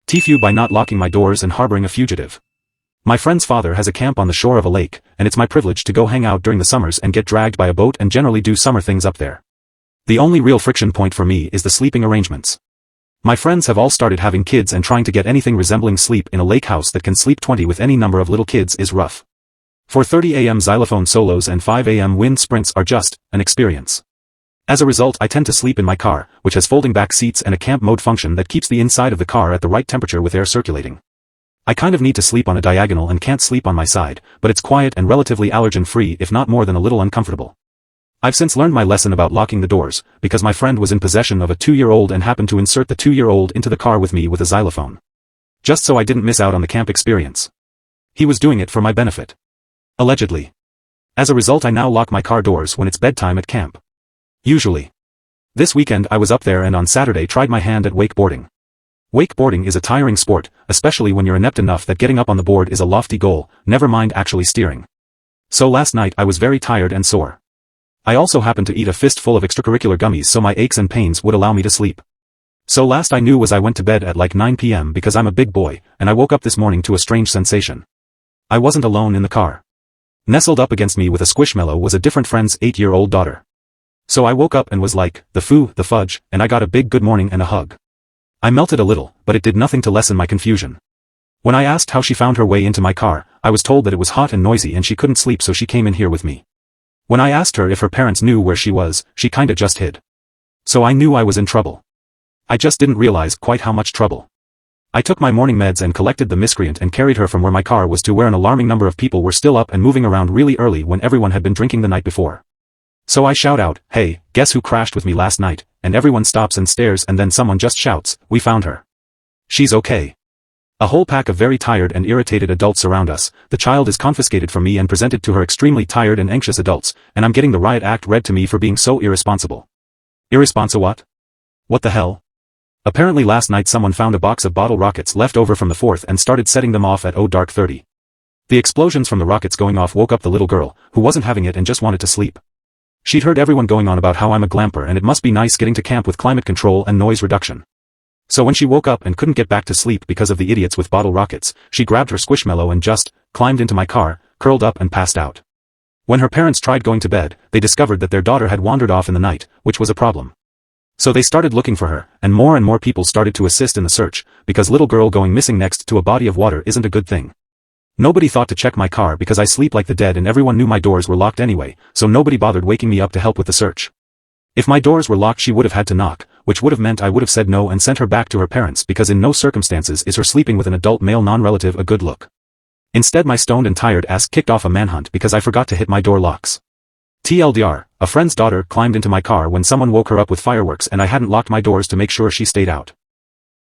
Tifu by not locking my doors and harboring a fugitive. My friend's father has a camp on the shore of a lake, and it's my privilege to go hang out during the summers and get dragged by a boat and generally do summer things up there. The only real friction point for me is the sleeping arrangements. My friends have all started having kids, and trying to get anything resembling sleep in a lake house that can sleep 20 with any number of little kids is rough. 4:30 a.m. xylophone solos and 5 a.m. wind sprints are just an experience. As a result, I tend to sleep in my car, which has folding back seats and a camp mode function that keeps the inside of the car at the right temperature with air circulating. I kind of need to sleep on a diagonal and can't sleep on my side, but it's quiet and relatively allergen-free, if not more than a little uncomfortable. I've since learned my lesson about locking the doors, because my friend was in possession of a 2-year-old and happened to insert the 2-year-old into the car with me with a xylophone. Just so I didn't miss out on the camp experience. He was doing it for my benefit. Allegedly. As a result, I now lock my car doors when it's bedtime at camp. Usually. This weekend I was up there and on Saturday tried my hand at wakeboarding. Wakeboarding is a tiring sport, especially when you're inept enough that getting up on the board is a lofty goal, never mind actually steering. So last night I was very tired and sore. I also happened to eat a fistful of extracurricular gummies, so my aches and pains would allow me to sleep. So last I knew was I went to bed at like 9 p.m. because I'm a big boy, and I woke up this morning to a strange sensation. I wasn't alone in the car. Nestled up against me with a squishmallow was a different friend's 8-year-old daughter. So I woke up and was like, the fudge, and I got a big good morning and a hug. I melted a little, but it did nothing to lessen my confusion. When I asked how she found her way into my car, I was told that it was hot and noisy and she couldn't sleep, so she came in here with me. When I asked her if her parents knew where she was, she kinda just hid. So I knew I was in trouble. I just didn't realize quite how much trouble. I took my morning meds and collected the miscreant and carried her from where my car was to where an alarming number of people were still up and moving around really early when everyone had been drinking the night before. So I shout out, "Hey, guess who crashed with me last night?" And everyone stops and stares, and then someone just shouts, "We found her. She's okay." A whole pack of very tired and irritated adults surround us. The child is confiscated from me and presented to her extremely tired and anxious adults, and I'm getting the riot act read to me for being so irresponsible. Irresponsible what? What the hell? Apparently last night someone found a box of bottle rockets left over from the 4th and started setting them off at dark 30. The explosions from the rockets going off woke up the little girl, who wasn't having it and just wanted to sleep. She'd heard everyone going on about how I'm a glamper and it must be nice getting to camp with climate control and noise reduction. So when she woke up and couldn't get back to sleep because of the idiots with bottle rockets, she grabbed her squishmallow and just climbed into my car, curled up and passed out. When her parents tried going to bed, they discovered that their daughter had wandered off in the night, which was a problem. So they started looking for her, and more people started to assist in the search, because little girl going missing next to a body of water isn't a good thing. Nobody thought to check my car because I sleep like the dead, and everyone knew my doors were locked anyway, so nobody bothered waking me up to help with the search. If my doors were locked, she would have had to knock, which would have meant I would have said no and sent her back to her parents, because in no circumstances is her sleeping with an adult male non-relative a good look. Instead, my stoned and tired ass kicked off a manhunt because I forgot to hit my door locks. TLDR, a friend's daughter climbed into my car when someone woke her up with fireworks and I hadn't locked my doors to make sure she stayed out.